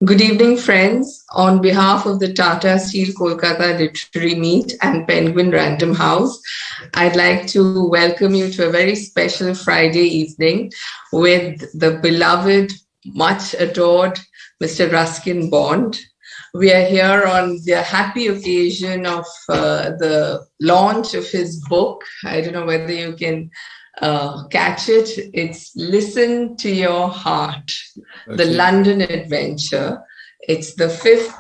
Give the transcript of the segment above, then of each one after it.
Good evening, friends. On behalf of the Tata Steel Kolkata Literary Meet and Penguin Random House, I'd like to welcome you to a very special Friday evening with the beloved, much adored Mr. Ruskin Bond. We are here on the happy occasion of the launch of his book. I don't know whether you can catch it. It's Listen to Your Heart, the London Adventure. It's the fifth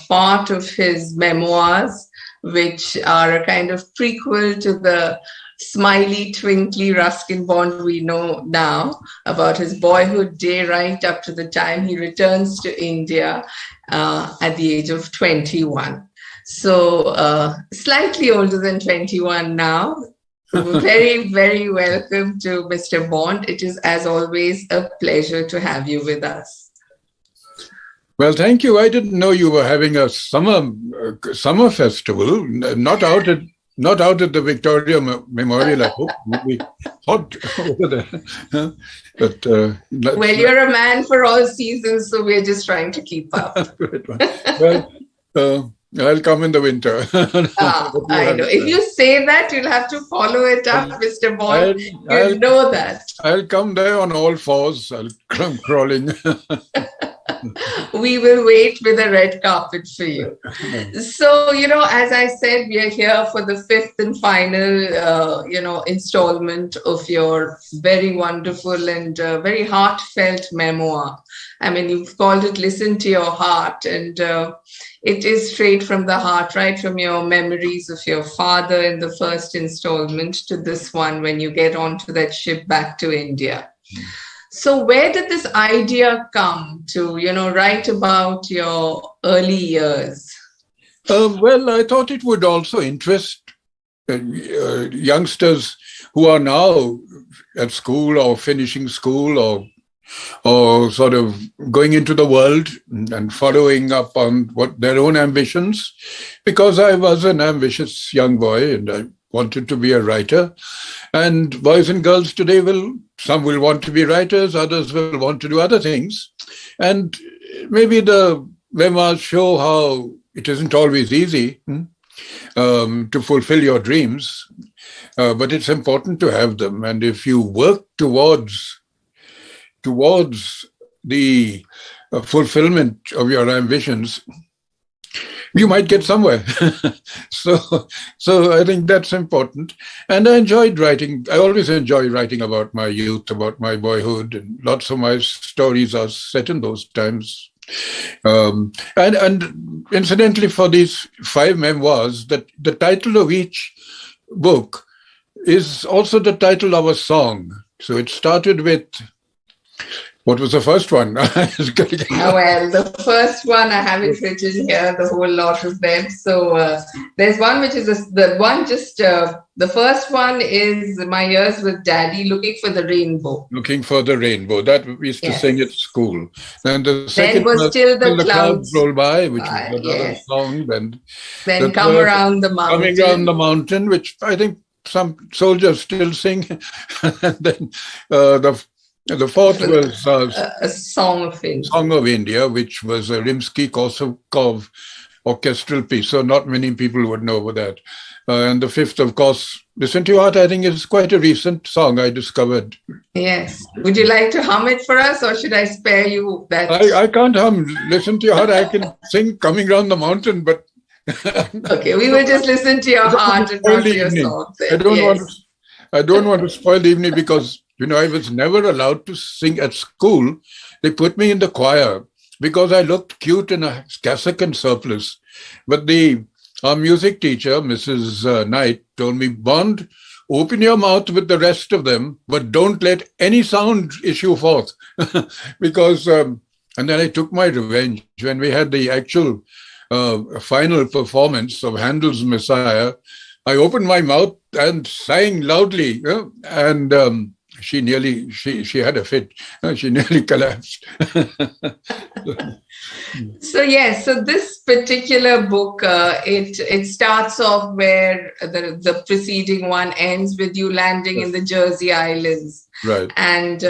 part of his memoirs, which are a kind of prequel to the smiley, twinkly Ruskin Bond we know now, about his boyhood day right up to the time he returns to India at the age of 21. So slightly older than 21 now. Very, very welcome to Mr. Bond. It is, as always, a pleasure to have you with us. Well, thank you. I didn't know you were having a summer festival. Not out at the Victoria Memorial. I hope it will be hot over there. But well, you're a man for all seasons, so we're just trying to keep up. Well, I'll come in the winter. I know. If you say that, you'll have to follow it up, Mr. Bond. You'll know that. I'll come there on all fours. I'll come crawling. We will wait with a red carpet for you. So, as I said, we are here for the fifth and final, installment of your very wonderful and very heartfelt memoir. I mean, you've called it Listen to Your Heart, and it is straight from the heart, right from your memories of your father in the first installment to this one when you get onto that ship back to India. So where did this idea come to, write about your early years? Well, I thought it would also interest youngsters who are now at school or finishing school or sort of going into the world and following up on what their own ambitions, because I was an ambitious young boy and I wanted to be a writer. And boys and girls today some will want to be writers, others will want to do other things. And maybe the memoirs show how it isn't always easy to fulfill your dreams, but it's important to have them. And if you work towards the fulfillment of your ambitions, you might get somewhere. So I think that's important. And I enjoyed writing. I always enjoy writing about my youth, about my boyhood, and lots of my stories are set in those times. And incidentally, for these 5 memoirs, the title of each book is also the title of a song. So it started with, what was the first one? Well, the first one, I have it written here, the whole lot of them. So there's one which is the first one is My Years with Daddy, Looking for the Rainbow. Looking for the Rainbow. That we used to sing at school. Then the second was Till the Clouds Roll By, which was another song. Then Come Around the Mountain. Coming Around the Mountain, which I think some soldiers still sing. And then the fourth was a Song of India. Song of India, which was a Rimsky-Korsakov orchestral piece. So not many people would know about that. And the fifth, of course, Listen to Your Heart, I think is quite a recent song I discovered. Yes. Would you like to hum it for us, or should I spare you that? I can't hum Listen to Your Heart. I can sing Coming Round the Mountain, but... Okay, we will just listen to your heart and not to your song. I don't want to spoil the evening because... I was never allowed to sing at school. They put me in the choir because I looked cute in a cassock and surplice. But our music teacher, Mrs. Knight, told me, Bond, open your mouth with the rest of them, but don't let any sound issue forth. Because, and then I took my revenge. When we had the actual final performance of Handel's Messiah, I opened my mouth and sang loudly. And she had a fit. She nearly collapsed. So this particular book, it starts off where the preceding one ends with you landing in the Jersey Islands. Right. And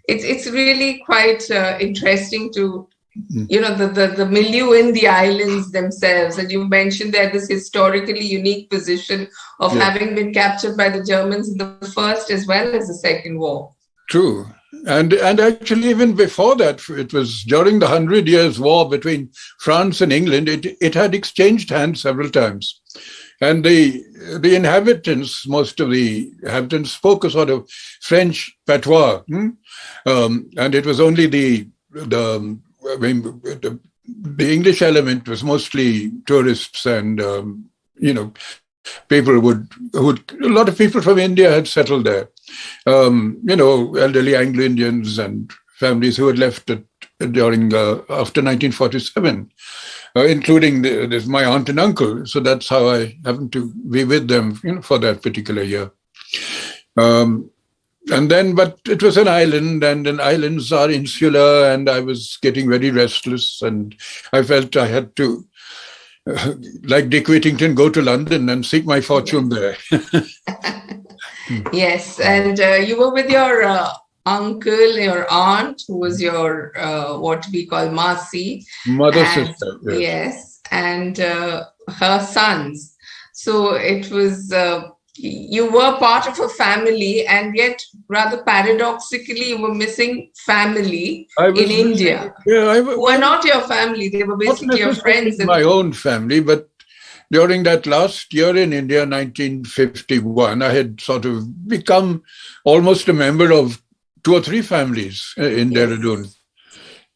it's really quite interesting to the milieu in the islands themselves. And you mentioned that this historically unique position of having been captured by the Germans in the First as well as the Second War. True. And actually, even before that, it was during the 100 Years' War between France and England, it had exchanged hands several times. And the inhabitants, most of the inhabitants, spoke a sort of French patois. And it was only the English element was mostly tourists and, people a lot of people from India had settled there. Elderly Anglo-Indians and families who had left during after 1947, including my aunt and uncle. So that's how I happened to be with them, for that particular year. But it was an island, and islands are insular, and I was getting very restless, and I felt I had to, like Dick Whittington, go to London and seek my fortune there. Yes, and you were with your uncle, your aunt, who was your, what we call Masi. Sister. Yes, and her sons. So it was, you were part of a family, and yet rather paradoxically, you were missing family in India. Who were not your family, they were basically your friends. My own family, but during that last year in India, 1951, I had sort of become almost a member of 2 or 3 families in Dehradun.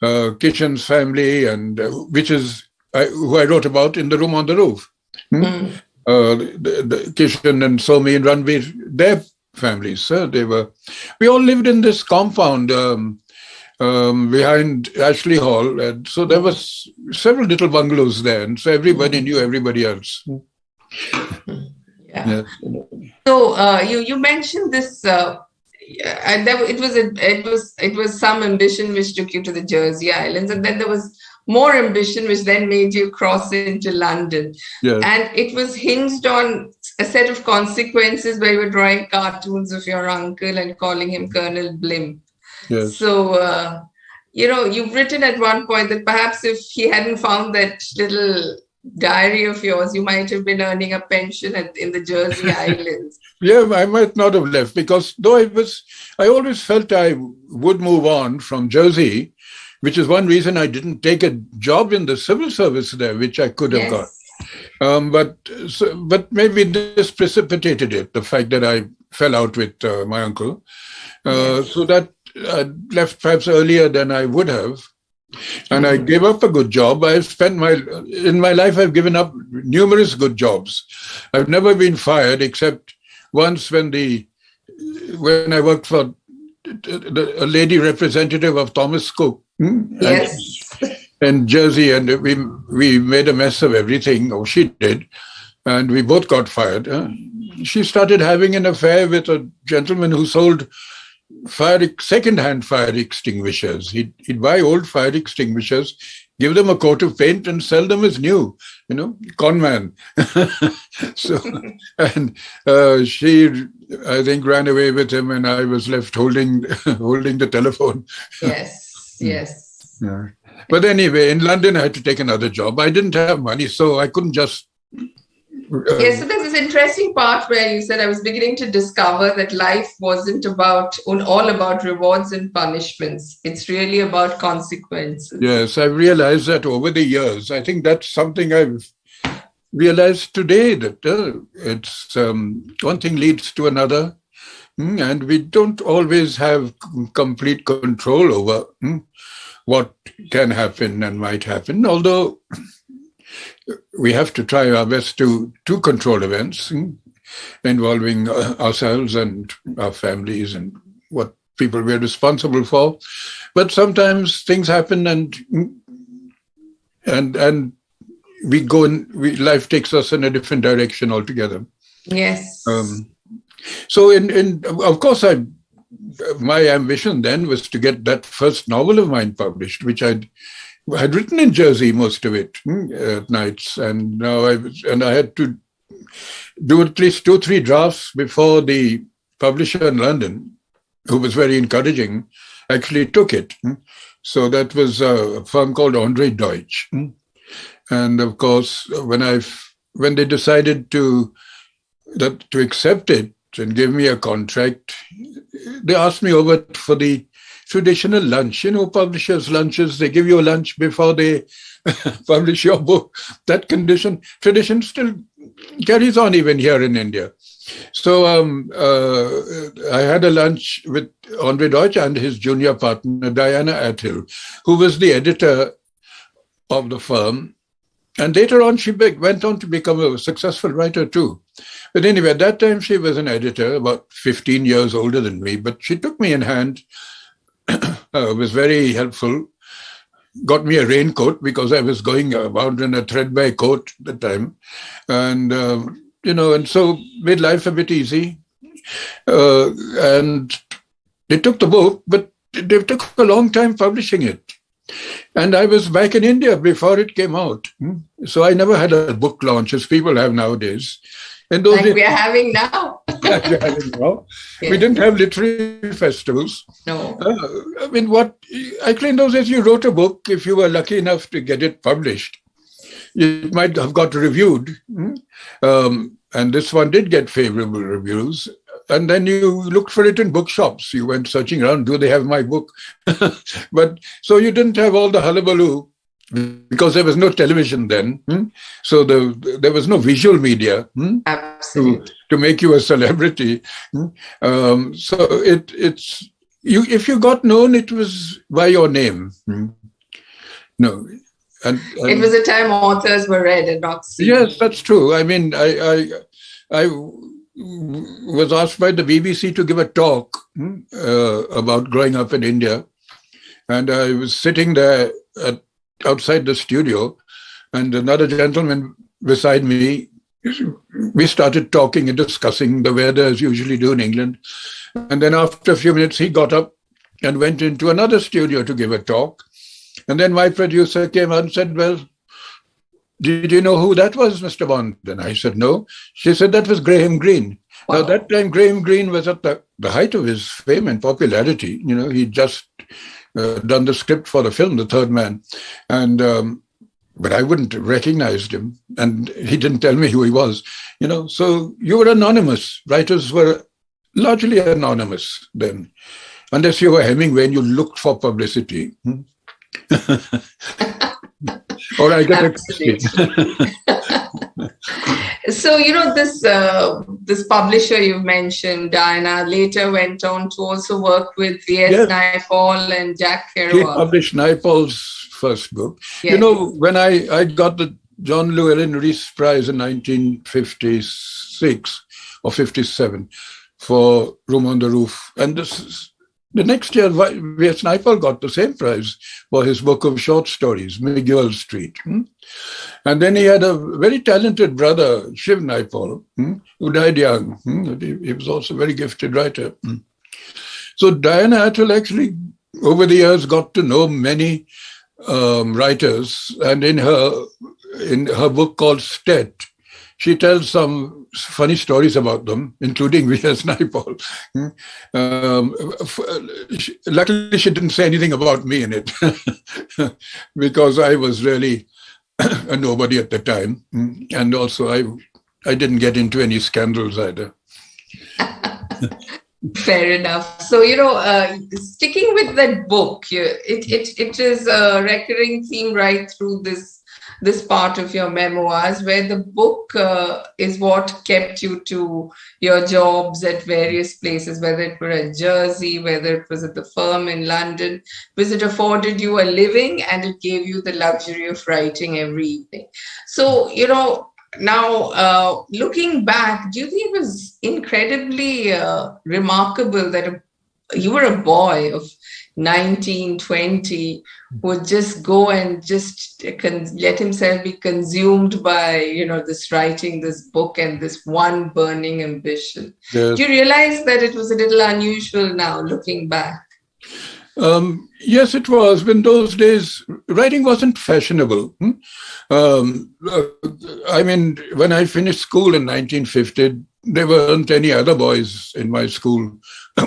Kishan's family, and which is who I wrote about in The Room on the Roof. The Kishan and Somi and Ranveer, their families. We all lived in this compound behind Ashley Hall, and so there was several little bungalows there, and so everybody knew everybody else. Yeah. So you mentioned this. It was some ambition which took you to the Jersey Islands, and then there was more ambition which then made you cross into London. Yes. And it was hinged on a set of consequences where you were drawing cartoons of your uncle and calling him Colonel Blimp. Yes. So, you've written at one point that perhaps if he hadn't found that little diary of yours, you might have been earning a pension in the Jersey Islands. Yeah, I might not have left, because though I always felt I would move on from Jersey, which is one reason I didn't take a job in the civil service there, which I could have got. But maybe this precipitated it, the fact that I fell out with my uncle. So that I left perhaps earlier than I would have. And I gave up a good job. In my life, I've given up numerous good jobs. I've never been fired except once when I worked for a lady representative of Thomas Cook. In Jersey, and we made a mess of everything, or she did, and we both got fired. She started having an affair with a gentleman who sold second-hand fire extinguishers. He'd buy old fire extinguishers, give them a coat of paint, and sell them as new. Con man. She, I think, ran away with him, and I was left holding the telephone. Yes. Yeah. But anyway, in London, I had to take another job. I didn't have money, so I couldn't just... Yes, so there's this interesting part where you said I was beginning to discover that life wasn't all about rewards and punishments. It's really about consequences. Yes, I realized that over the years. I think that's something I've realized today, that it's one thing leads to another, and we don't always have complete control over what can happen and might happen, although we have to try our best to control events involving ourselves and our families and what people we're responsible for. But sometimes things happen and we go life takes us in a different direction altogether. Yes. So of course my ambition then was to get that first novel of mine published, which I had written in Jersey, most of it at nights, and now I had to do at least 2 or 3 drafts before the publisher in London, who was very encouraging, actually took it. So that was a firm called Andre Deutsch. And of course, when they decided to accept it and give me a contract, they asked me over for the traditional lunch. Publishers' lunches, they give you a lunch before they publish your book. That tradition still carries on even here in India. So I had a lunch with Andre Deutsch and his junior partner, Diana Athill, who was the editor of the firm. And later on, she went on to become a successful writer too. But anyway, at that time, she was an editor, about 15 years older than me. But she took me in hand, was very helpful, got me a raincoat because I was going about in a threadbare coat at the time. And, and so made life a bit easy. And they took the book, but they took a long time publishing it. And I was back in India before it came out. So I never had a book launch as people have nowadays. And those we are having now. Yes. We didn't have literary festivals. No. Actually in those days you wrote a book, if you were lucky enough to get it published. It might have got reviewed. And this one did get favorable reviews. And then you looked for it in bookshops. You went searching around, do they have my book? But so you didn't have all the hullabaloo because there was no television then. So there was no visual media to make you a celebrity. So if you got known, it was by your name. No. And it was a time authors were read and not seen. Yes, that's true. I mean, I was asked by the BBC to give a talk about growing up in India. And I was sitting there outside the studio, and another gentleman beside me, we started talking and discussing the weather as usually do in England. And then after a few minutes, he got up and went into another studio to give a talk. And then my producer came out and said, well, did you know who that was, Mr. Bond? And I said, no. She said, that was Graham Greene. Wow. Now, that time, Graham Greene was at the height of his fame and popularity. He'd just done the script for the film, The Third Man. And but I wouldn't have recognized him. And he didn't tell me who he was. So you were anonymous. Writers were largely anonymous then. Unless you were Hemingway and you looked for publicity. Or I get it. So, this publisher you mentioned, Diana, later went on to also work with V.S. Naipaul and Jack Kerouac. He published Naipaul's first book. Yes. When I got the John Llewellyn Rhys Prize in 1956 or 57 for Room on the Roof, and the next year, V.S. Naipaul got the same prize for his book of short stories, Miguel Street. And then he had a very talented brother, Shiv Naipaul, who died young. He was also a very gifted writer. So Diana Athill actually, over the years, got to know many writers. And in her book called Stet, she tells some funny stories about them, including V.S. Naipaul. Luckily, she didn't say anything about me in it because I was really a nobody at the time. And also, I didn't get into any scandals either. Fair enough. So, sticking with that book, it is a recurring theme right through this part of your memoirs, where the book is what kept you to your jobs at various places, whether it were at Jersey, whether it was at the firm in London, because it afforded you a living and it gave you the luxury of writing every evening. So, now looking back, do you think it was incredibly remarkable that you were a boy of 19, 20, would just go and just let himself be consumed by, this writing, this book, and this one burning ambition? Yes. Do you realize that it was a little unusual now, looking back? Yes, it was. In those days, writing wasn't fashionable. I mean, when I finished school in 1950, there weren't any other boys in my school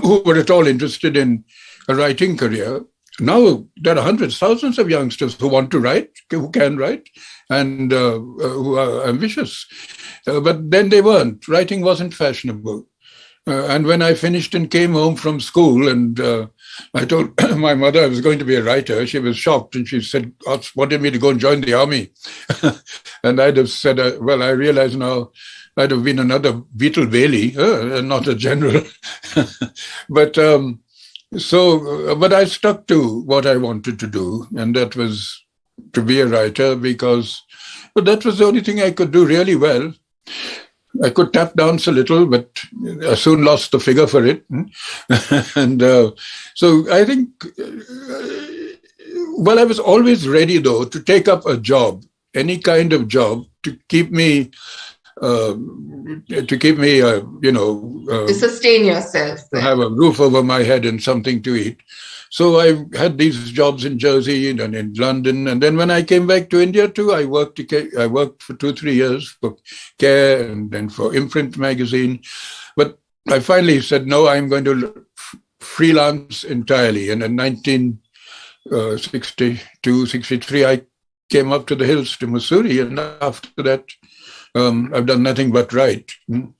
who were at all interested in a writing career. now there are hundreds, thousands of youngsters who want to write, who can write, and who are ambitious. But then they weren't. Writing wasn't fashionable. And when I finished and came home from school, and I told my mother I was going to be a writer, she was shocked, and she said, wanted me to go and join the army. And I'd have said, well, I realize now I'd have been another Beetle Bailey, and not a general. But I stuck to what I wanted to do, and that was to be a writer, because that was the only thing I could do really well. I could tap dance a little, but I soon lost the figure for it. And so I think, well, I was always ready, though, to take up a job, any kind of job, to keep me, to sustain yourself. To have a roof over my head and something to eat. So I had these jobs in Jersey and in London. And then when I came back to India too, I worked for 2-3 years for Care and then for Imprint magazine. But I finally said, no, I'm going to freelance entirely. And in 1962, 63, I came up to the hills to Mussoorie. And after that, I've done nothing but write. And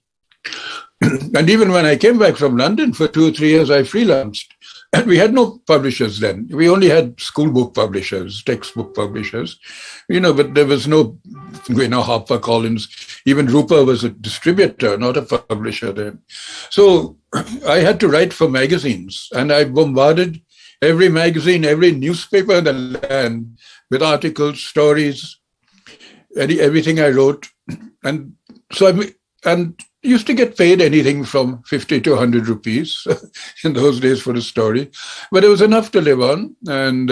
even when I came back from London for 2 or 3 years, I freelanced. And we had no publishers then. We only had school book publishers, textbook publishers, but there was no, HarperCollins. Even Rupa was a distributor, not a publisher then. So I had to write for magazines, and I bombarded every magazine, every newspaper in the land with articles, stories, everything I wrote. And so I used to get paid anything from 50 to 100 rupees in those days for a story, but it was enough to live on. And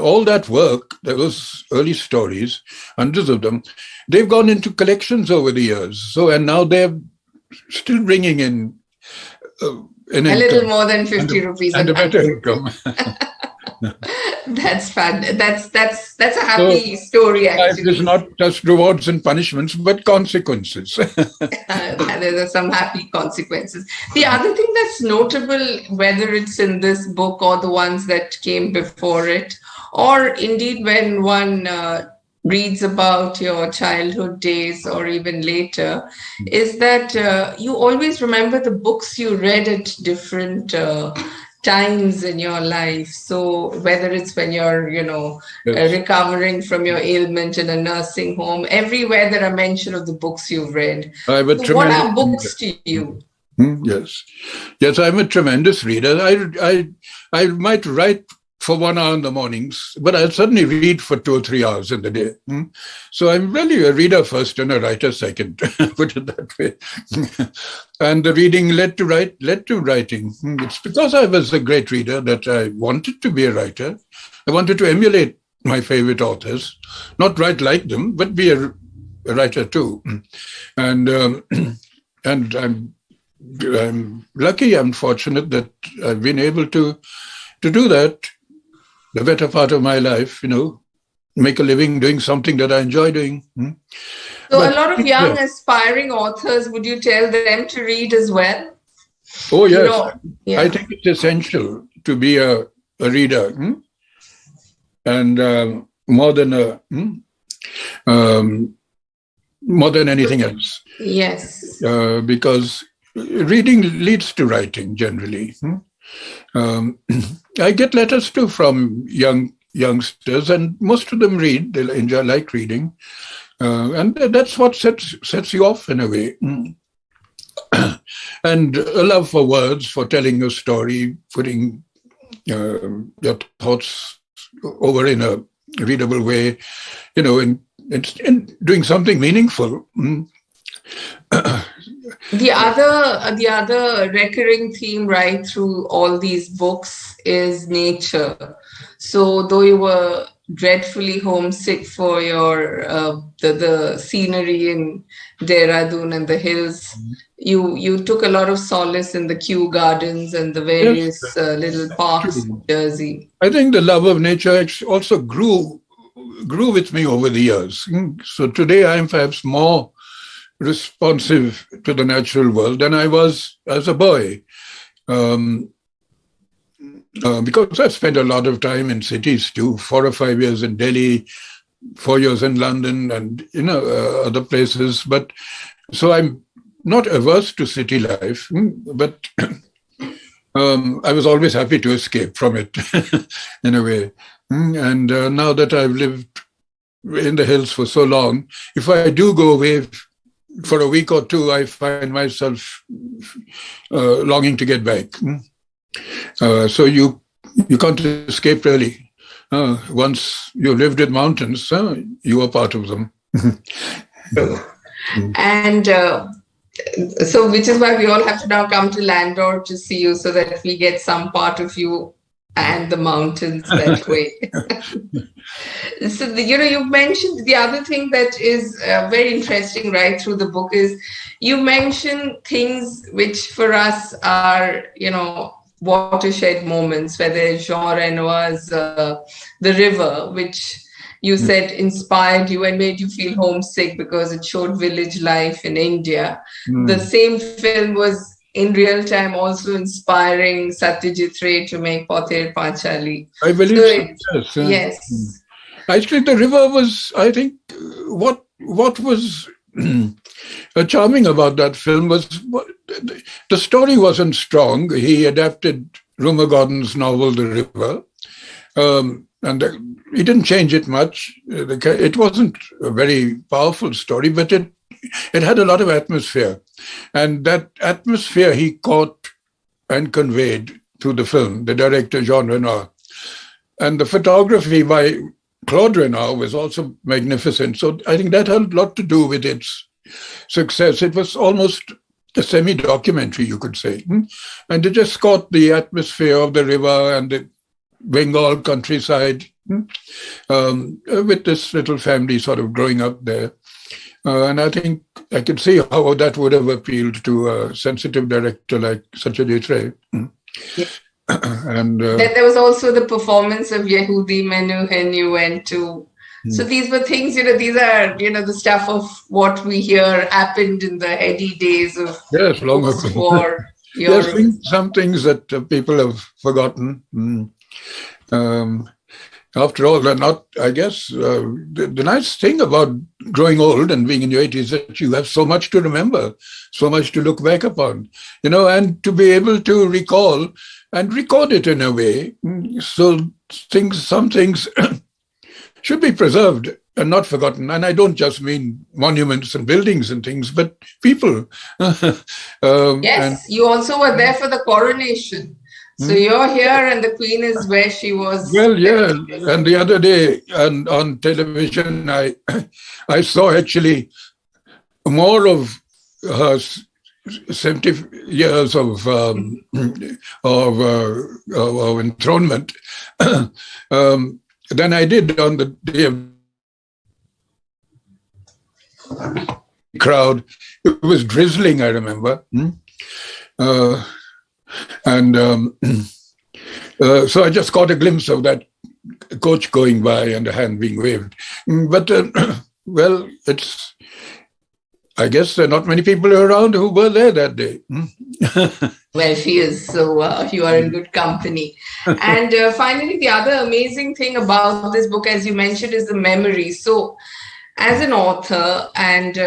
all that work, those early stories, hundreds of them, they've gone into collections over the years. So, and now they're still bringing in a little more than 50 rupees and a better income. That's fun. That's a happy story, actually. Life is not just rewards and punishments, but consequences. There are some happy consequences. The other thing that's notable, whether it's in this book or the ones that came before it, or indeed when one reads about your childhood days or even later, is that you always remember the books you read at different times in your life. So whether it's when you're, recovering from your ailment in a nursing home, everywhere there are mention of the books you've read. So what are books to you? Yes, I'm a tremendous reader. I might write for 1 hour in the mornings, but I'll suddenly read for 2 or 3 hours in the day. So I'm really a reader first and a writer second, put it that way. And the reading led to writing. It's because I was a great reader that I wanted to be a writer. I wanted to emulate my favorite authors, not write like them, but be a writer too. And I'm lucky, I'm fortunate that I've been able to do that the better part of my life, make a living doing something that I enjoy doing. So a lot of young aspiring authors, would you tell them to read as well? Oh, yes. I think it's essential to be a reader. And more than anything else. Yes. Because reading leads to writing generally. I get letters too from youngsters, and most of them read. They like reading, and that's what sets you off in a way. And a love for words, for telling a story, putting your thoughts over in a readable way, and doing something meaningful. The other recurring theme right through all these books is nature. So though you were dreadfully homesick for your the scenery in Dehradun and the hills, you took a lot of solace in the Kew Gardens and the various little parks in Jersey. I think the love of nature also grew with me over the years. So today I am perhaps more responsive to the natural world than I was as a boy. because I spent a lot of time in cities too, 4 or 5 years in Delhi, 4 years in London, and other places. But so I'm not averse to city life, but I was always happy to escape from it in a way. And now that I've lived in the hills for so long, if I do go away for a week or two, I find myself longing to get back. So you can't escape really. Once you lived in mountains, you are part of them. And so, which is why we all have to now come to Landor to see you, so that we get some part of you and the mountains that way. So, you've mentioned the other thing that is very interesting right through the book is you mention things which for us are, watershed moments, whether Jean Renoir's The River, which you said inspired you and made you feel homesick because it showed village life in India. The same film was in real time also inspiring Satyajit Ray to make Pother Panchali. I believe so, yes. Yes. Actually, The River was, I think, what was charming about that film was the story wasn't strong. He adapted Rumer Gordon's novel, The River, and he didn't change it much. It wasn't a very powerful story, but it had a lot of atmosphere. And that atmosphere he caught and conveyed through the film, the director, Jean Renoir. And the photography by Claude Renoir was also magnificent. So I think that had a lot to do with its success. It was almost a semi-documentary, you could say. And it just caught the atmosphere of the river and the Bengal countryside with this little family sort of growing up there. And I think I can see how that would have appealed to a sensitive director like Satyajit Ray. Yeah. And then there was also the performance of Yehudi Menuhin you went to. So these were things, these are, the stuff of what we hear happened in the heady days of long post-war Europe. Yes, some things that people have forgotten. After all, they're not, I guess, the nice thing about growing old and being in your 80s is that you have so much to remember, so much to look back upon, and to be able to recall and record it in a way. So some things should be preserved and not forgotten. And I don't just mean monuments and buildings and things, but people. Yes, you also were there for the coronation. So you're here and the Queen is where she was. Well, yeah. And the other day on television, I saw actually more of her 70 years of enthronement than I did on the day of crowd. It was drizzling, I remember. So I just caught a glimpse of that coach going by and a hand being waved. But, well, I guess there are not many people around who were there that day. Well, she is. So you are in good company. And finally, the other amazing thing about this book, as you mentioned, is the memory. So as an author, and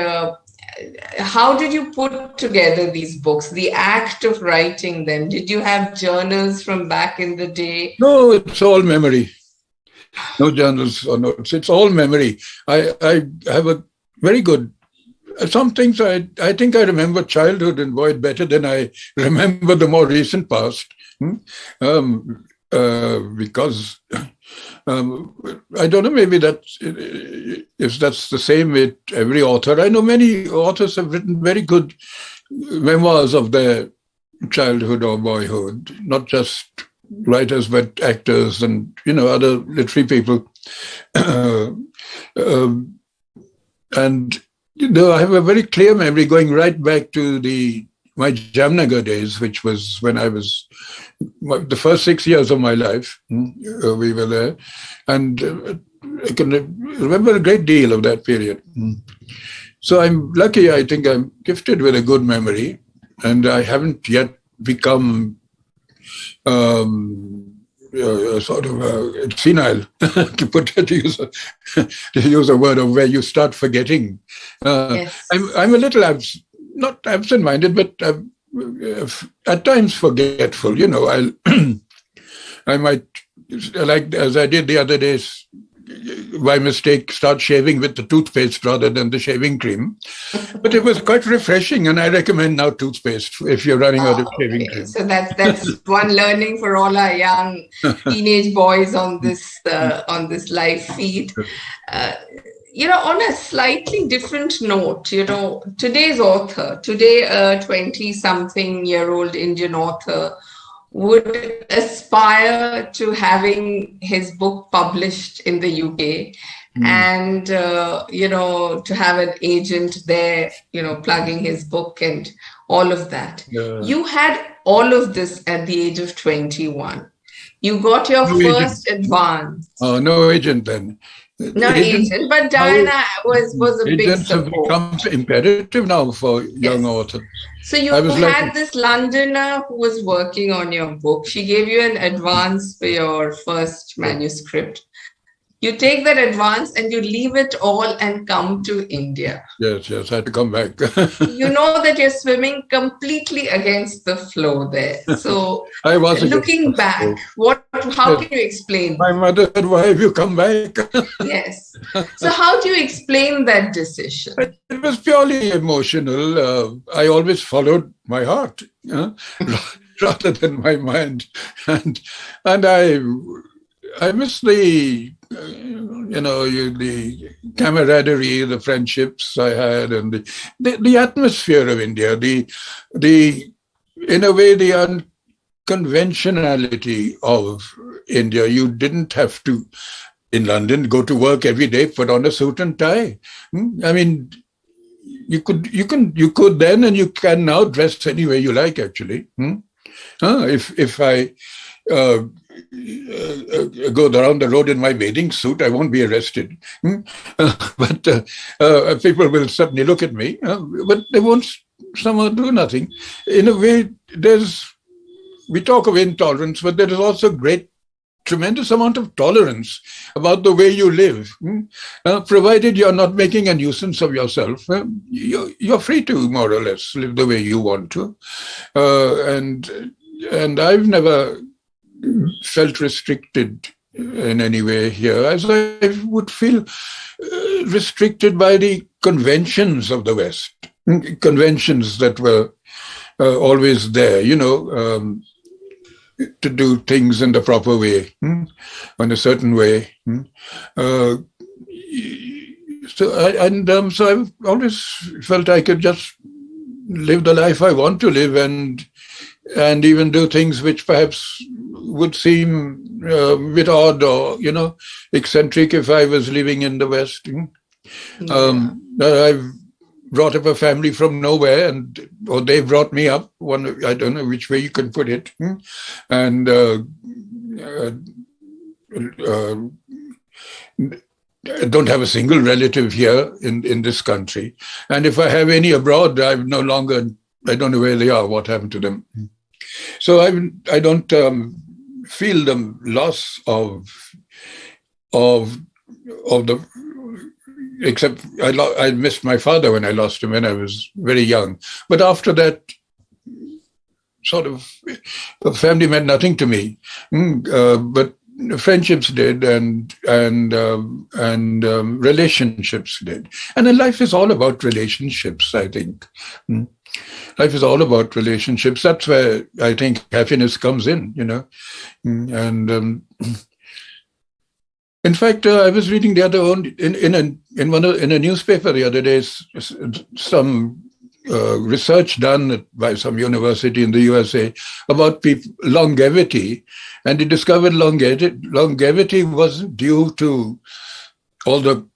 how did you put together these books, the act of writing them? Did you have journals from back in the day? No, it's all memory. No journals or notes. It's all memory. I have a very good... Some things I think I remember childhood and boy better than I remember the more recent past. Because I don't know, maybe if that's the same with every author. I know many authors have written very good memoirs of their childhood or boyhood, not just writers, but actors and, other literary people. And I have a very clear memory going right back to my Jamnagar days, which was when I was the first 6 years of my life. We were there. And I can remember a great deal of that period. So I'm lucky. I think I'm gifted with a good memory. And I haven't yet become sort of senile, to use a word of where you start forgetting. Yes. I'm a little not absent-minded, but at times forgetful. I might, like as I did the other days, by mistake, start shaving with the toothpaste rather than the shaving cream. But it was quite refreshing, and I recommend now toothpaste if you're running out of shaving cream. So that's one learning for all our young teenage boys on this live feed. On a slightly different note, today's author, a 20-something-year-old Indian author, would aspire to having his book published in the UK and, to have an agent there, plugging his book and all of that. Yeah. You had all of this at the age of 21. You got your first advance. Oh, no agent then. No agent, but Diana was a big support. Agents have become imperative now for young authors. So you had this Londoner who was working on your book. She gave you an advance for your first manuscript. You take that advance and you leave it all and come to India. Yes, I had to come back. You know that you're swimming completely against the flow there. So I was looking back, how can you explain? My mother said, "Why have you come back?" Yes. So how do you explain that decision? It was purely emotional. I always followed my heart rather than my mind. And I miss the camaraderie, the friendships I had, and the atmosphere of India, in a way, the unconventionality of India. You didn't have to, in London, go to work every day, put on a suit and tie. I mean, you could then, and you can now dress any way you like, actually. If I go around the road in my bathing suit, I won't be arrested. But people will certainly look at me, but they won't somehow do nothing. In a way, we talk of intolerance, but there is also tremendous amount of tolerance about the way you live. Provided you're not making a nuisance of yourself, you're free to more or less live the way you want to. And I've never felt restricted in any way here, as I would feel restricted by the conventions of the West, conventions that were always there, to do things in the proper way, in a certain way. So I've always felt I could just live the life I want to live, and even do things which perhaps would seem a bit odd or, eccentric if I was living in the West. I've brought up a family from nowhere, or they brought me up. I don't know which way you can put it. And I don't have a single relative here in this country. And if I have any abroad, I don't know where they are, what happened to them. So I don't feel the loss of the, except I missed my father when I lost him when I was very young. But after that, sort of, the family meant nothing to me. But friendships did, and relationships did. And then life is all about relationships, I think. Life is all about relationships. That's where I think happiness comes in, And in fact, I was reading the other one in a newspaper the other day, some research done by some university in the USA about longevity, and they discovered longevity wasn't due to all the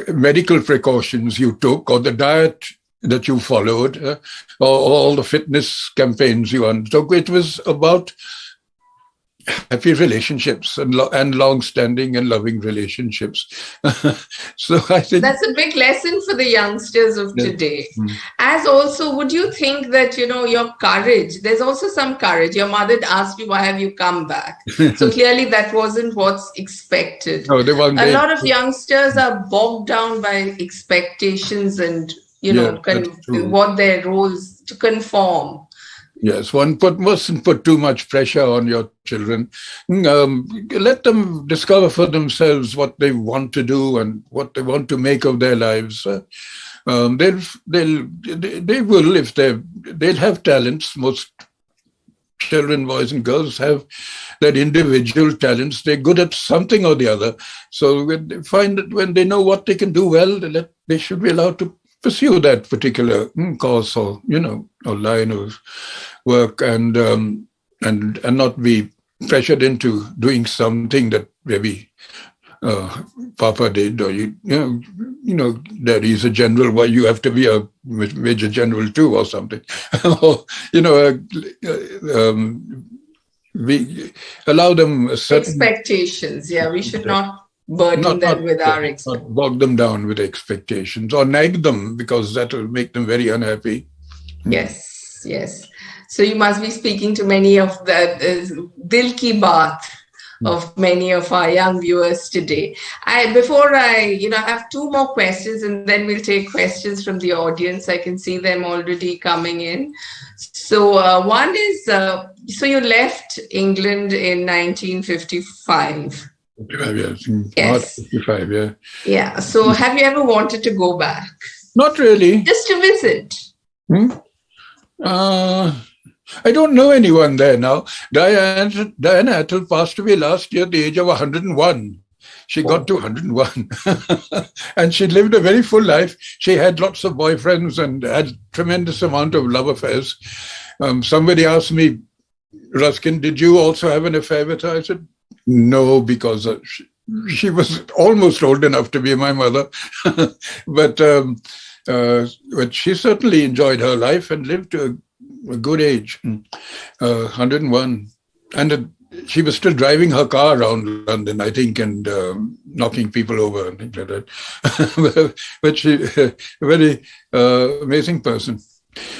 medical precautions you took or the diet that you followed, or all the fitness campaigns you undertook. It was about happy relationships and long-standing and loving relationships. So I think that's a big lesson for the youngsters of today. Mm. As also, would you think that, your courage, there's also some courage. Your mother asked you, why have you come back? So clearly that wasn't what's expected. No, the one A day. lot of youngsters are bogged down by expectations and, That's true. what their roles to conform. Yes, one mustn't put too much pressure on your children. Let them discover for themselves what they want to do and what they want to make of their lives. They will, if they'll have talents. Most children, boys and girls, have that individual talents. They're good at something or the other. So when they find that when they know what they can do well, they should be allowed to pursue that particular course or or line of work, and not be pressured into doing something that maybe Papa did, or that he's a general. Why you have to be a major general too, or something, or we allow them certain expectations. Yeah, we should not burden them with our expectations. Not bog them down with expectations or nag them, because that will make them very unhappy. Yes. So you must be speaking to many of the Dil Ki Baat of many of our young viewers today. Before I have two more questions, and then we'll take questions from the audience. I can see them already coming in. So one is, so you left England in 1955. 55 years. Yes. 55, yeah. Yeah. So have you ever wanted to go back? Not really. Just to visit? I don't know anyone there now. Diana Attle passed away last year at the age of 101. She got to 101. And she lived a very full life. She had lots of boyfriends and had tremendous amount of love affairs. Somebody asked me, Ruskin, did you also have an affair with her? I said, no, because she was almost old enough to be my mother. But she certainly enjoyed her life and lived to a good age, 101. And she was still driving her car around London, I think, and knocking people over and things like that. But she, a very amazing person.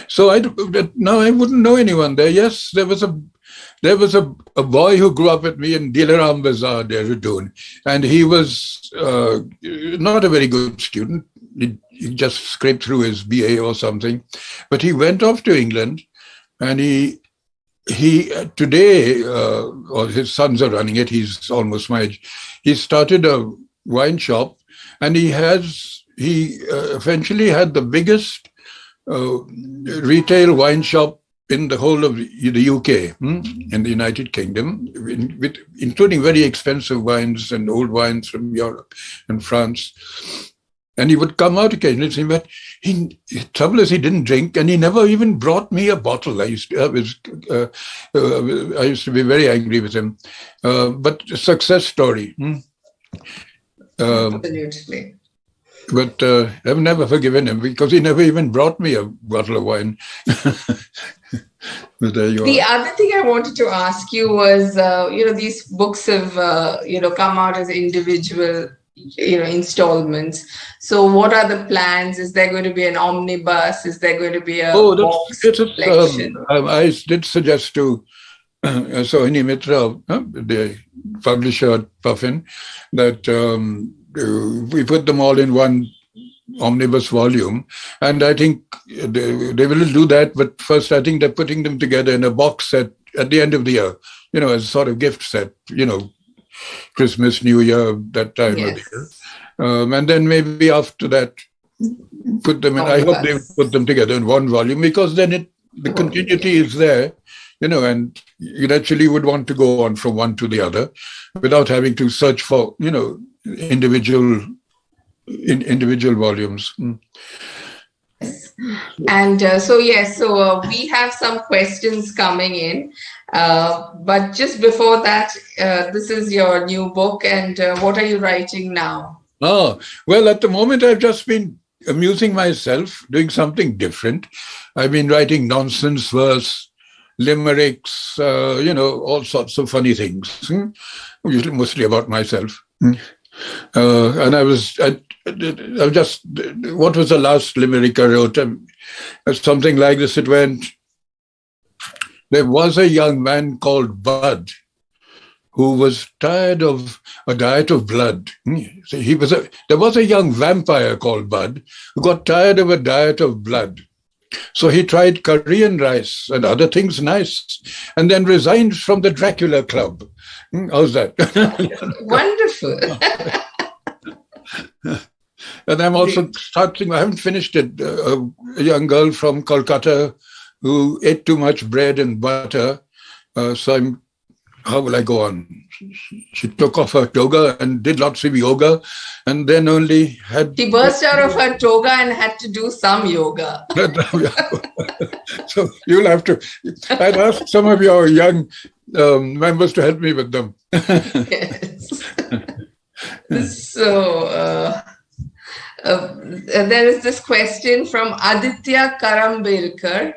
So now I wouldn't know anyone there. Yes, there was a boy who grew up with me in Dilaram Bazaar, Dehradun, and he was not a very good student. He just scraped through his BA or something, but he went off to England, and he today, or his sons are running it. He's almost my age. He started a wine shop, and he eventually had the biggest retail wine shop in the whole of the UK, in the United Kingdom, including very expensive wines and old wines from Europe and France. And he would come out occasionally, but the trouble is he didn't drink, and he never even brought me a bottle. I used to be very angry with him. But a success story. Absolutely. But I've never forgiven him, because he never even brought me a bottle of wine. But there you are. The other thing I wanted to ask you was, these books have, come out as individual, installments. So what are the plans? Is there going to be an omnibus? Is there going to be a box collection? I did suggest to Sohini Mitra, the publisher at Puffin, that we put them all in one omnibus volume, and I think they will do that. But first, I think they're putting them together in a box set at the end of the year, as a sort of gift set, Christmas, New Year, that time of the year. And then maybe after that, put them in. I hope they put them together in one volume, because then the continuity is there, and you actually would want to go on from one to the other without having to search for, individual volumes. And so we have some questions coming in, but just before that, this is your new book, and what are you writing now? Well, at the moment I've just been amusing myself, doing something different. I've been writing nonsense verse, limericks, all sorts of funny things, usually mostly about myself. And I just, what was the last limerick I wrote? Something like this. It went, there was a young man called Bud who was tired of a diet of blood. So there was a young vampire called Bud who got tired of a diet of blood. So he tried Korean rice and other things nice, and then resigned from the Dracula Club. How's that? Wonderful. And I'm also starting, I haven't finished it, a young girl from Kolkata who ate too much bread and butter. How will I go on? She took off her toga and did lots of yoga, and then only had... She burst out of her toga and had to do some yoga. So you'll have to... I'd ask some of your young members to help me with them. Yes. So there is this question from Aditya Karambelkar.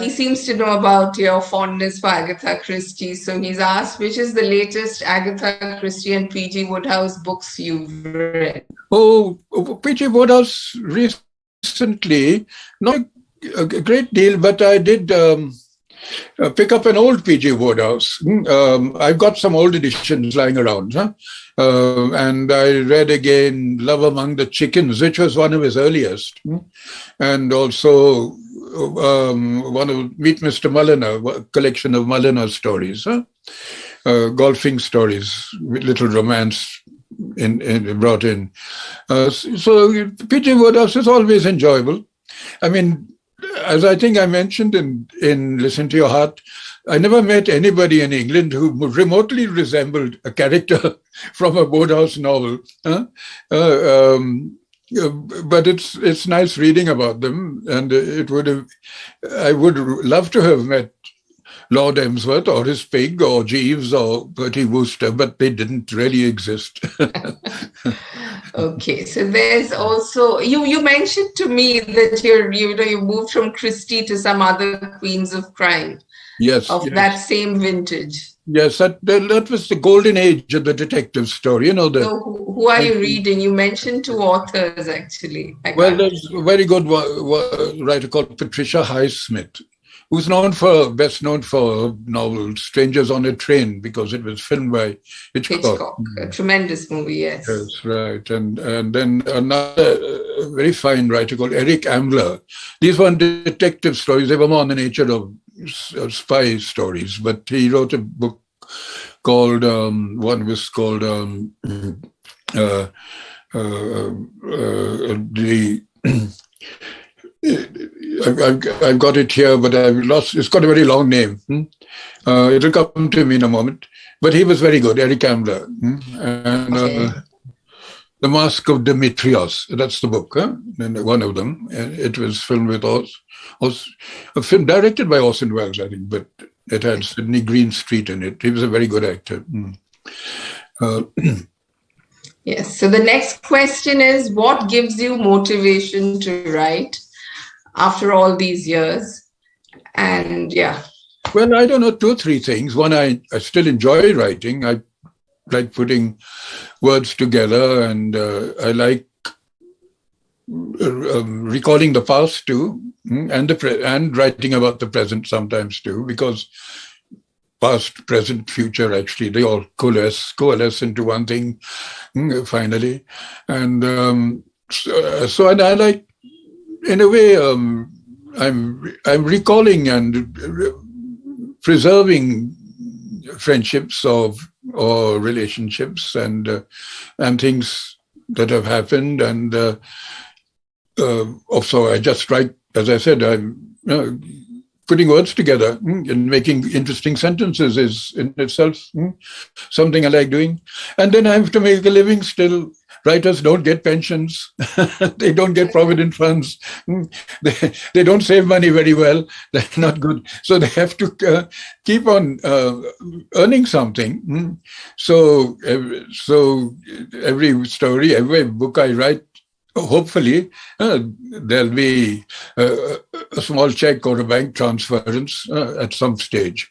He seems to know about your fondness for Agatha Christie. So he's asked, which is the latest Agatha Christie and P.G. Woodhouse books you've read? Oh, P.G. Woodhouse recently, not a great deal, but I did pick up an old P.G. Woodhouse. I've got some old editions lying around. And I read again Love Among the Chickens, which was one of his earliest. And also one of Meet Mr. Mulliner, a collection of Mulliner stories, golfing stories with little romance brought in. So P.G. Woodhouse is always enjoyable. I mean, as I think I mentioned in Listen to Your Heart, I never met anybody in England who remotely resembled a character from a Woodhouse novel. But it's nice reading about them, and I would love to have met Lord Emsworth or his pig or Jeeves or Bertie Wooster, but they didn't really exist. Okay, so there's also you mentioned to me that you moved from Christie to some other queens of crime. Yes, of that same vintage. Yes, that was the golden age of the detective story. So who are you reading? You mentioned two authors, actually. Well, there's a very good writer called Patricia Highsmith, who's best known for novel Strangers on a Train, because it was filmed by Hitchcock. A tremendous movie, yes. Yes, right. And then another very fine writer called Eric Ambler. These weren't detective stories. They were more on the nature of spy stories, but he wrote a book called I've got it here, but I've lost. It's got a very long name. It'll come to me in a moment. But he was very good, Eric Ambler. And The Mask of Dimitrios. That's the book. And one of them. It was filmed with a film directed by Orson Welles, I think, but it had Sidney Greenstreet in it. He was a very good actor. Yes. So the next question is, what gives you motivation to write after all these years? And Well, I don't know, 2 or 3 things. One, I still enjoy writing. I like putting words together, and I like recalling the past too, and writing about the present sometimes too, because past, present, future, actually, they all coalesce into one thing finally. And so and I like, in a way, I'm recalling and preserving friendships or relationships and things that have happened, and also I just write, as I said, I'm putting words together and making interesting sentences is in itself something I like doing. And then I have to make a living still. Writers don't get pensions. They don't get provident funds. They don't save money very well. They're not good. So they have to keep on earning something. So every story, every book I write hopefully, there'll be a small check or a bank transference at some stage.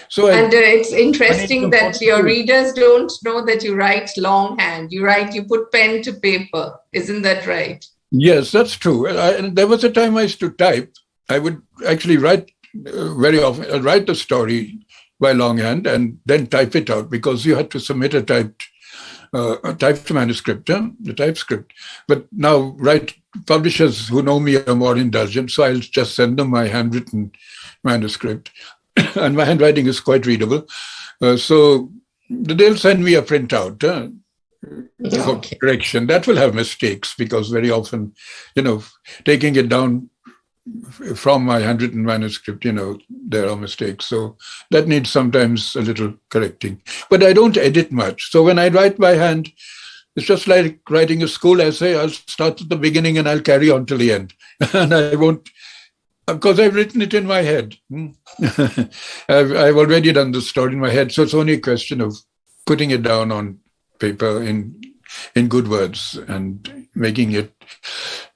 So, it's interesting that your readers don't know that you write longhand. You put pen to paper. Isn't that right? Yes, that's true. There was a time I used to type. I would actually write very often, write the story by longhand and then type it out, because you had to submit a typed manuscript, the typescript. But now, publishers who know me are more indulgent, so I'll just send them my handwritten manuscript. And my handwriting is quite readable. So they'll send me a printout for correction. That will have mistakes, because very often, taking it down from my handwritten manuscript, there are mistakes. So that needs sometimes a little correcting. But I don't edit much. So when I write by hand, it's just like writing a school essay. I'll start at the beginning and I'll carry on till the end. And I won't, because I've written it in my head. I've already done the story in my head. So it's only a question of putting it down on paper in good words and making it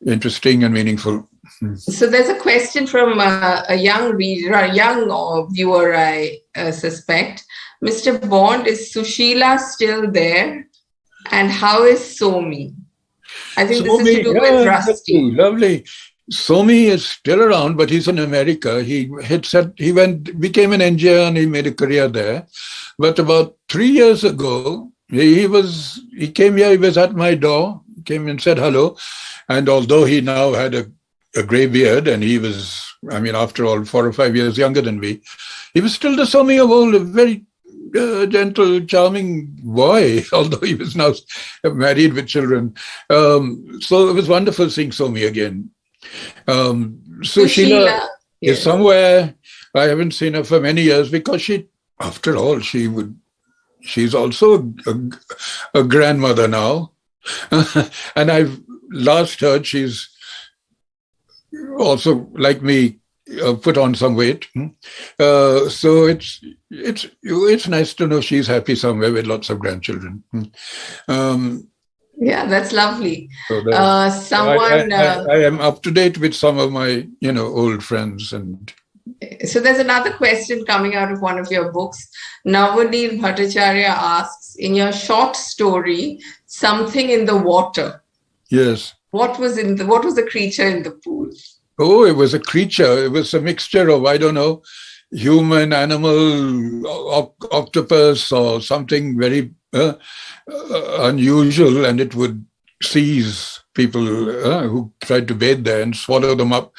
interesting and meaningful. So there's a question from a young reader, a young viewer, I suspect. Mr. Bond, is Sushila still there? And how is Somi? I think this is to do with Rusty. Lovely. Somi is still around, but he's in America. He became an engineer and he made a career there. But about 3 years ago, he came here, he was at my door, came and said hello. And although he now had a grey beard, and he was, after all, 4 or 5 years younger than me, he was still the Somi of old, a very gentle, charming boy, although he was now married with children. So it was wonderful seeing Somi again. Sushila is somewhere. I haven't seen her for many years, because after all, she's also a grandmother now. And I've last heard she's also, like me, put on some weight. So it's nice to know she's happy somewhere with lots of grandchildren. Yeah, that's lovely. So I am up to date with some of my, old friends. And so there's another question coming out of one of your books. Navaneel Bhattacharya asks, in your short story, Something in the Water. Yes. What was the creature in the pool? Oh, it was a creature. It was a mixture of, I don't know, human, animal, octopus, or something very unusual, and it would seize people who tried to bathe there and swallow them up.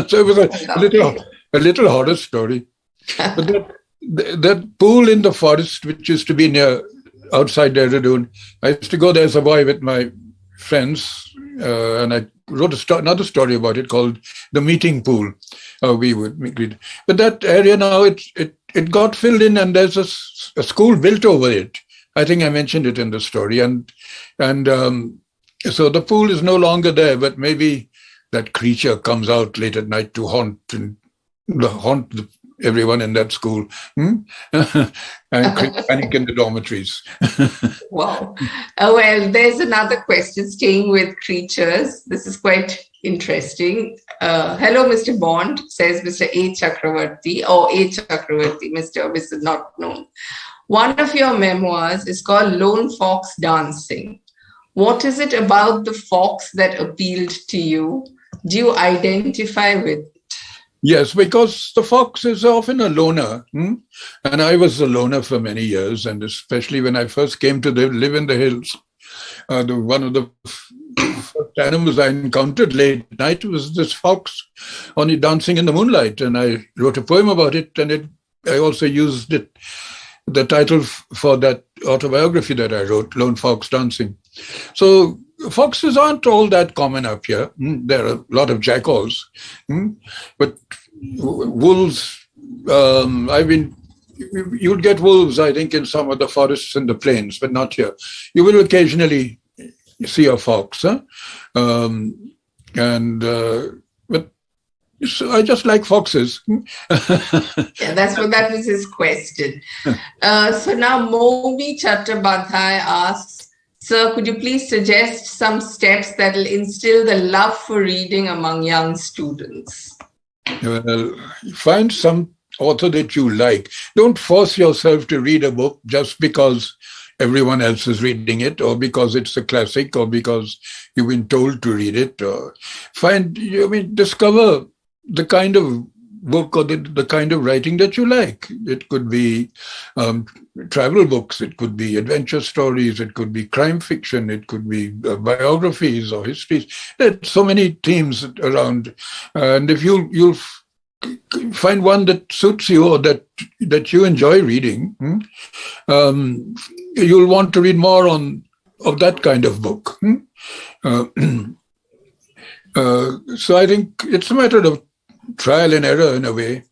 So it was a little horror story. But that pool in the forest, which used to be outside Dehradun, I used to go there as a boy with my friends, and I wrote another story about it called The Meeting Pool. We would meet. But that area now, it got filled in, and there's a school built over it. I think I mentioned it in the story. And so the pool is no longer there, but maybe that creature comes out late at night to haunt everyone in that school and panic in the dormitories. Wow. Well, there's another question staying with creatures. This is quite interesting. Hello, Mr. Bond, says Mr. A. Chakravarti, or A. Chakravarti, Mr. or Mrs. not known. One of your memoirs is called Lone Fox Dancing. What is it about the fox that appealed to you? Do you identify with it? Yes, because the fox is often a loner. And I was a loner for many years, and especially when I first came to live in the hills. One of the first animals I encountered late at night was this fox, only dancing in the moonlight. And I wrote a poem about it, and I also used the title for that autobiography that I wrote, Lone Fox Dancing. So foxes aren't all that common up here. There are a lot of jackals. But wolves, you'll get wolves, I think, in some of the forests in the plains, but not here. You will occasionally see a fox. But so I just like foxes. Yeah, that was his question. So now Momi Chattopadhyay asks, Sir, could you please suggest some steps that will instill the love for reading among young students? Well, find some author that you like. Don't force yourself to read a book just because everyone else is reading it, or because it's a classic, or because you've been told to read it. Or discover the kind of book or the kind of writing that you like. It could be travel books, it could be adventure stories, it could be crime fiction, it could be biographies or histories. There's so many themes around, and if you'll find one that suits you or that you enjoy reading, you'll want to read more of that kind of book. So I think it's a matter of trial and error in a way.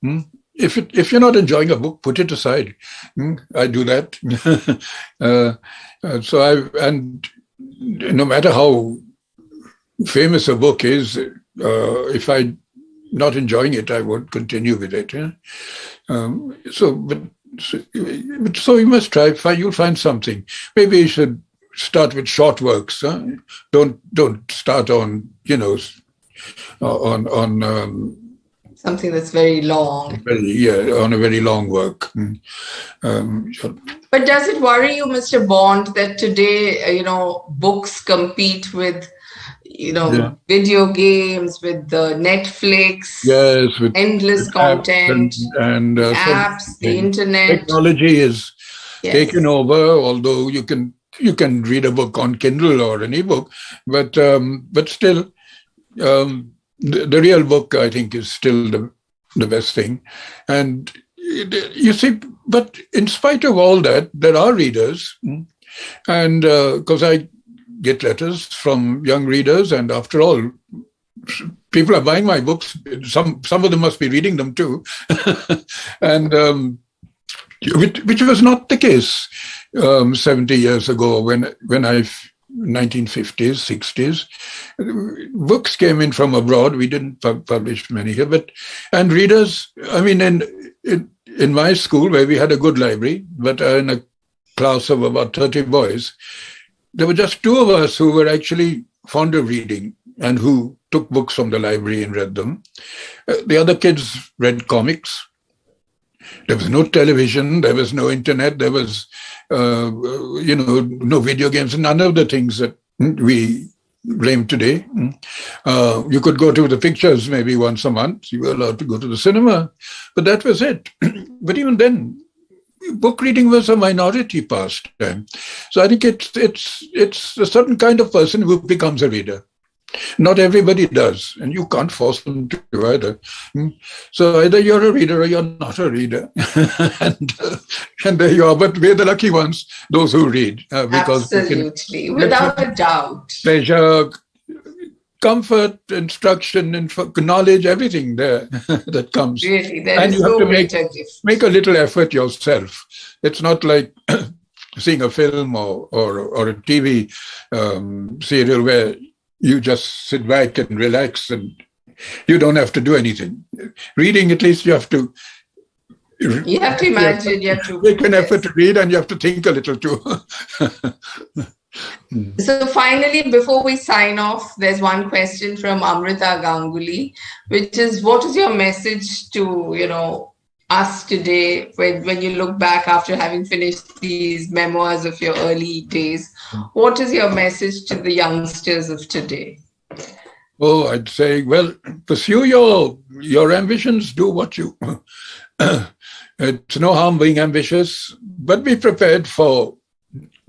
If you're not enjoying a book, put it aside. I do that. And no matter how famous a book is, if I'm not enjoying it, I won't continue with it. So you must try. You'll find something. Maybe you should start with short works. Don't start on something that's very long. On a very long work. But does it worry you, Mr. Bond, that today, books compete with, video games, with the Netflix, yes, with endless content, and apps, the internet. Technology is taken over, although you can read a book on Kindle or an ebook, but still, the real book, I think, is still the best thing. And you see, but in spite of all that, there are readers, and because I get letters from young readers, and after all, people are buying my books. Some of them must be reading them too, and which was not the case 70 years ago when I 1950s, 60s. Books came in from abroad. We didn't publish many here, and readers, I mean, in my school, where we had a good library, but in a class of about 30 boys, there were just two of us who were actually fond of reading and who took books from the library and read them. The other kids read comics. There was no television, there was no internet, there was, no video games, none of the things that we blame today. You could go to the pictures maybe once a month. You were allowed to go to the cinema, but that was it. But even then, book reading was a minority pastime. So I think it's a certain kind of person who becomes a reader. Not everybody does, and you can't force them to either. So either you're a reader or you're not a reader. and there you are. But we're the lucky ones, those who read. Because absolutely, without a doubt. Pleasure, comfort, instruction, knowledge, everything there that comes. Really, there is no greater gift. Make a little effort yourself. It's not like seeing a film or a TV serial where you just sit back and relax and you don't have to do anything. Reading, at least you have to imagine, you have to make an effort to read, and you have to think a little too. So finally, before we sign off, there's one question from Amrita Ganguly, which is, what is your message to, us today when you look back after having finished these memoirs of your early days? What is your message to the youngsters of today? Oh, I'd say, well, pursue your ambitions, do what you... It's no harm being ambitious, but be prepared for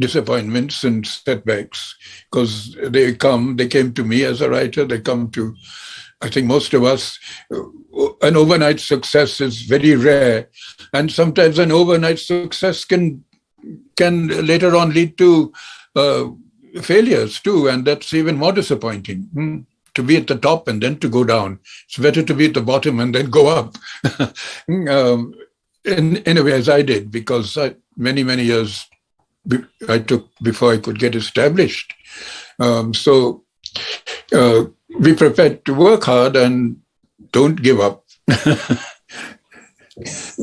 disappointments and setbacks, because they came to me as a writer, they come to, I think, most of us. An overnight success is very rare, and sometimes an overnight success can later on lead to failures too, and that's even more disappointing. To be at the top and then to go down. It's better to be at the bottom and then go up. In a way, as I did, because many years I took before I could get established. So be prepared to work hard and don't give up.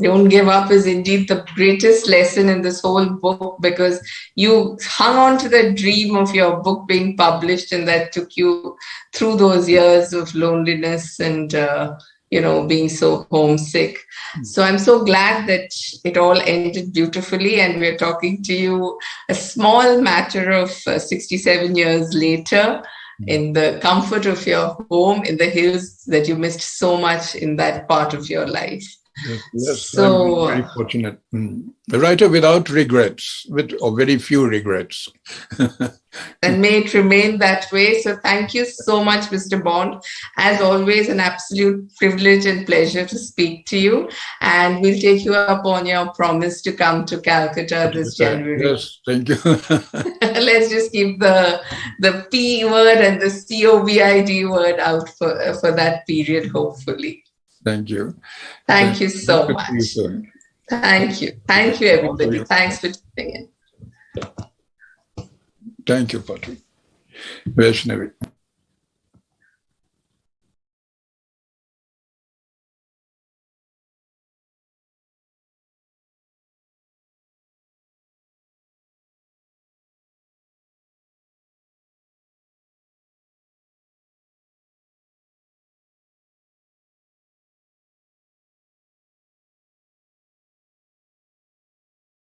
Don't give up is indeed the greatest lesson in this whole book, because you hung on to the dream of your book being published, and that took you through those years of loneliness and being so homesick. So I'm so glad that it all ended beautifully, and we're talking to you a small matter of 67 years later, in the comfort of your home in the hills that you missed so much in that part of your life. Yes, So, I'm very fortunate. A writer without regrets, or very few regrets. and may it remain that way. So thank you so much, Mr. Bond. As always, an absolute privilege and pleasure to speak to you. And we'll take you up on your promise to come to Calcutta this January. Yes, thank you. Let's just keep the P word and the COVID word out for that period, hopefully. Thank you. Thank you so much. Thank you. Thank you, everybody. Thanks for tuning in. Thank you, Patri. Vaishnavi.